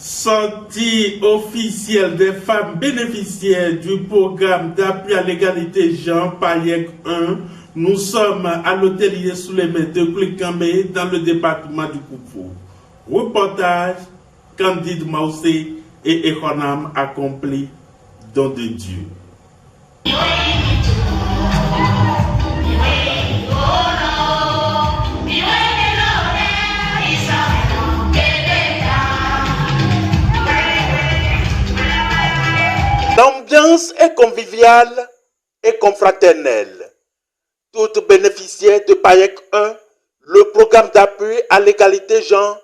Sortie officielle des femmes bénéficiaires du programme d'appui à l'égalité genre PAYEC 1. Nous sommes à l'hôtelier sous les mains de Koulikambé dans le département du Koufou. Reportage, Candide Mausé et Ekonam accompli, don de Dieu. L'ambiance est conviviale et confraternelle. Toutes bénéficiaires de PAYEC 1, le programme d'appui à l'égalité genre,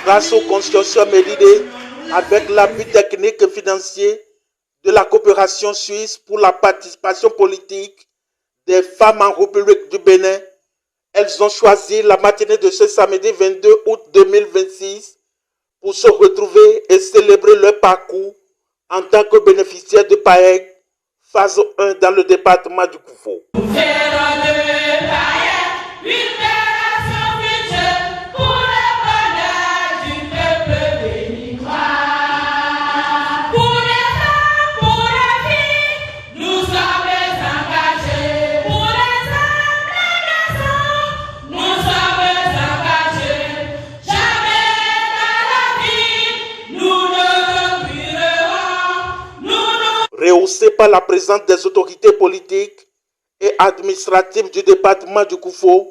grâce au consortium Médidé, avec l'appui technique et financier de la coopération suisse pour la participation politique des femmes en République du Bénin, elles ont choisi la matinée de ce samedi 22 août 2026 pour se retrouver et célébrer leur parcours en tant que bénéficiaire de PAYEC phase 1 dans le département du Koufou. Rehaussé par la présence des autorités politiques et administratives du département du Koufou,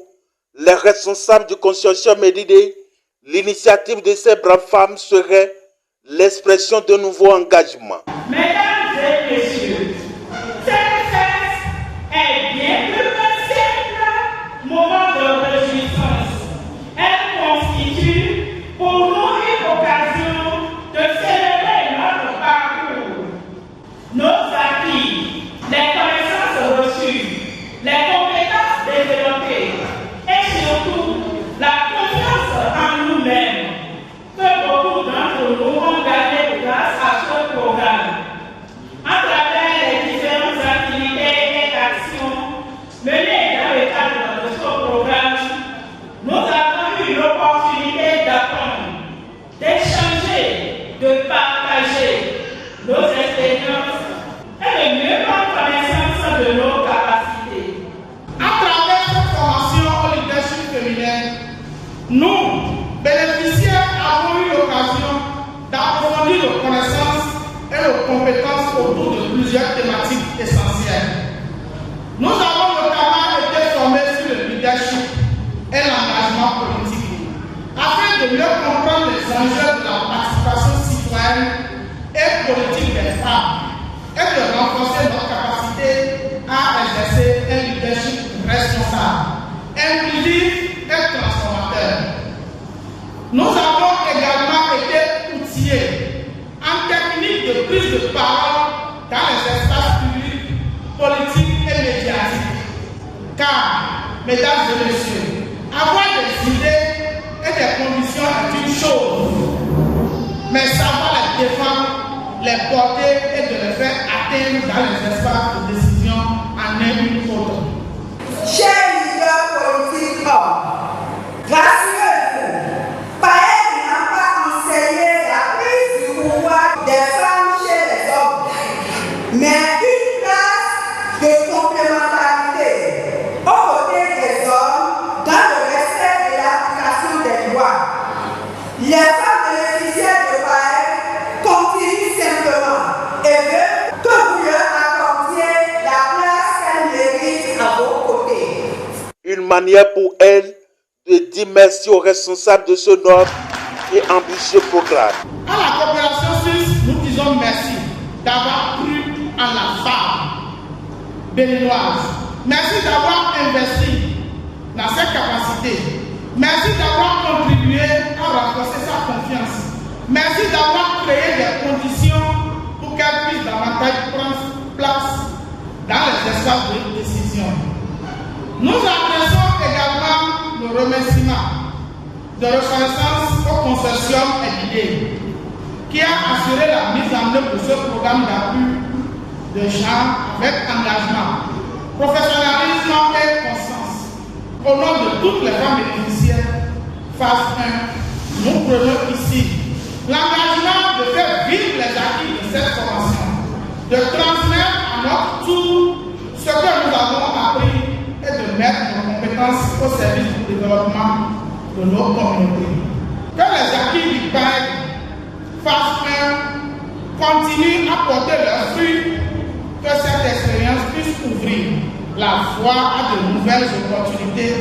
les responsables du consortium Médidé, l'initiative de ces braves femmes serait l'expression d'un nouveau engagement. Mesdames et messieurs, cette fête est bien plus qu'un simple moment de réjouissance. Elle constitue pour nous une occasion de célébrer notre parcours, nos acquis, les connaissances reçues, les compétences développées et surtout la confiance en nous-mêmes que beaucoup d'entre nous ont gagné grâce à ce programme. À travers les différentes activités et actions menées dans le cadre de ce programme, nous avons eu l'opportunité d'apprendre, d'échanger, de partager nos expériences et de mieux prendre connaissance de nos capacités. À travers cette formation au leadership féminin, nous, bénéficiaires, avons eu l'occasion d'approfondir nos connaissances et nos compétences autour de plusieurs thématiques essentielles. Nous avons notamment été formés sur le leadership et l'engagement politique, afin de mieux comprendre les enjeux de la participation citoyenne et politique des femmes, et de renforcer notre capacité à exercer un leadership responsable, inclusif et transformateur. Nous avons également été outillés en technique de prise de parole dans les espaces publics, politiques et médiatiques. Car, mesdames et messieurs, avoir des idées et des conditions est une chose, mais savoir les défendre, les porter et de les faire atteindre dans les espaces de décision en est une autre. Chers leaders politiques hommes, rassurez-vous, PAYEC n'a pas enseigné la prise du pouvoir des femmes chez les hommes, mais une classe de complémentarité aux côtés des hommes dans le respect de l'application des lois. Les femmes bénéficiaires de PAYEC continuent simplement et veulent que vous leur accordiez la place qu'elles méritent à vos côtés. Une manière pour elles de dire merci aux responsables de ce noble et ambitieux programme. À la coopération suisse, nous disons merci d'avoir cru en la femme béninoise. Merci d'avoir investi dans ses capacités. Merci d'avoir contribué à renforcer sa confiance. Merci d'avoir créé des conditions pour qu'elle puisse davantage prendre place dans les espaces de décision. Nous adressons également nos remerciements de reconnaissance au consortium Médidé, qui a assuré la mise en œuvre de ce programme d'appui de genre avec engagement, professionnalisme et constance. Au nom de toutes les femmes bénéficiaires, phase 1, nous prenons ici l'engagement de transmettre à notre tour ce que nous avons appris et de mettre nos compétences au service du développement de nos communautés. Que les acquis du PAEC continuent à porter leurs fruits, que cette expérience puisse ouvrir la voie à de nouvelles opportunités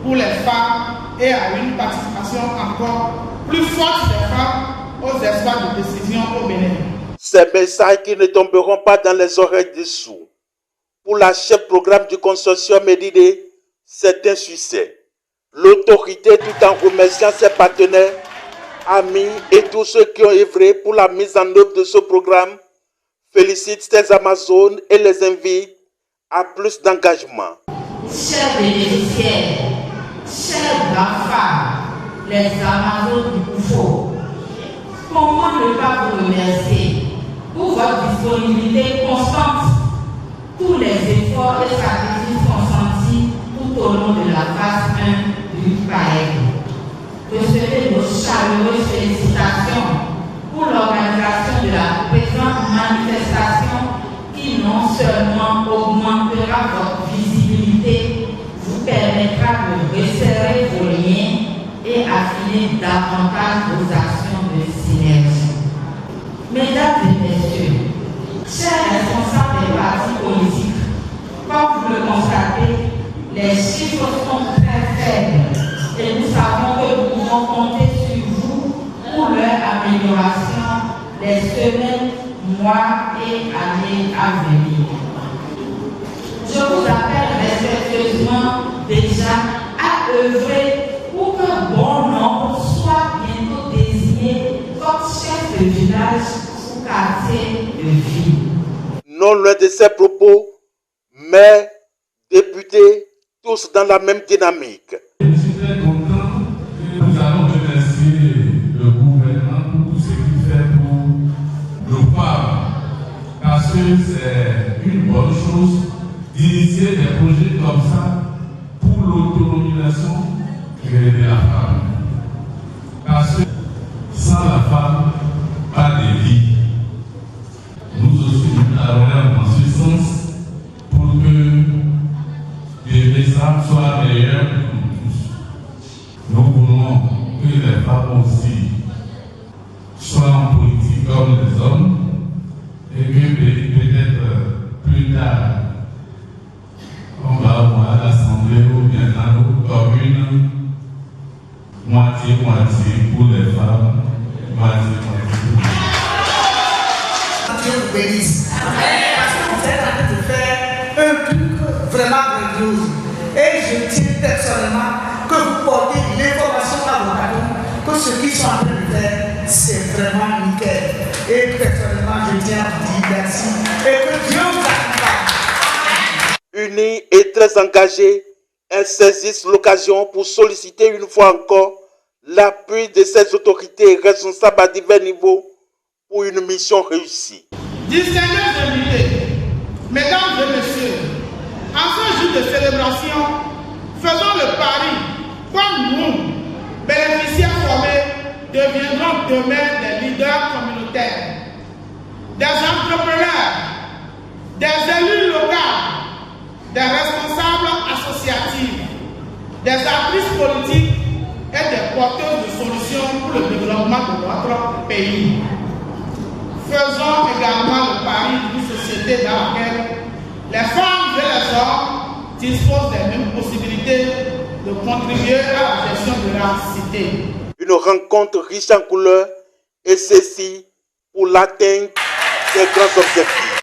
pour les femmes et à une participation encore plus forte des femmes aux espaces de décision au Bénin. Ces messages qui ne tomberont pas dans les oreilles des sourds. Pour la chef programme du consortium MEDIDE, c'est un succès. L'autorité, tout en remerciant ses partenaires, amis et tous ceux qui ont œuvré pour la mise en œuvre de ce programme, félicite ces Amazones et les invite à plus d'engagement. Chers bénéficiaires, chères grandes femmes, les Amazones du Koufo, comment ne pas vous remercier pour votre disponibilité constante, tous les efforts et stratégies consentis tout au long de la phase 1 du PAEC. Recevez nos chaleureuses félicitations pour l'organisation de la présente manifestation qui non seulement augmentera votre visibilité, vous permettra de resserrer vos liens et affiner davantage vos actions de synergie. Mesdames et messieurs, chers responsables des partis politiques, comme vous le constatez, les chiffres sont très faibles et nous savons que nous pouvons compter sur vous pour leur amélioration les semaines, mois et années à venir. Je vous appelle respectueusement déjà à œuvrer pour qu'un bon nombre soit bientôt désigné comme chef de village ou quartier de ville. Non loin de ces propos, mais députés, tous dans la même dynamique. Je suis très content que nous allons remercier le gouvernement pour tout ce qu'il fait pour nos femmes. Parce que c'est une bonne chose d'initier des projets comme ça pour l'autonomisation de la femme. Parce que sans la femme, pas de vie. Nous aussi, nous allons dans ce sens pour que les messages soient meilleurs pour nous tous. Nous voulons que les femmes aussi soient en politique comme les hommes et que peut-être plus tard, on va avoir l'Assemblée ou bien dans nos communes, moitié-moitié pour les femmes, moitié-moitié pour les femmes. Dieu vous bénisse. Parce que vous êtes en train de faire un truc vraiment grandiose. Et je tiens personnellement que vous portez l'information à vos parents que ce qu'ils sont en train de faire, c'est vraiment nickel. Et personnellement, je tiens à vous dire merci. Et que Dieu vous accompagne. Unis et très engagés, elles saisissent l'occasion pour solliciter une fois encore l'appui de ces autorités responsables à divers niveaux pour une mission réussie. Distingués invités, mesdames et messieurs, en ce jour de célébration, faisons le pari comme nous, bénéficiaires formés, deviendrons demain des leaders communautaires, des entrepreneurs, des élus locaux, des responsables associatifs, des actrices politiques et des porteurs de solutions pour le développement de notre pays. Faisons également le pari d'une société dans laquelle les femmes et les hommes disposent des mêmes possibilités de contribuer à la gestion de la cité. Une rencontre riche en couleurs et ceci pour l'atteinte des grands objectifs.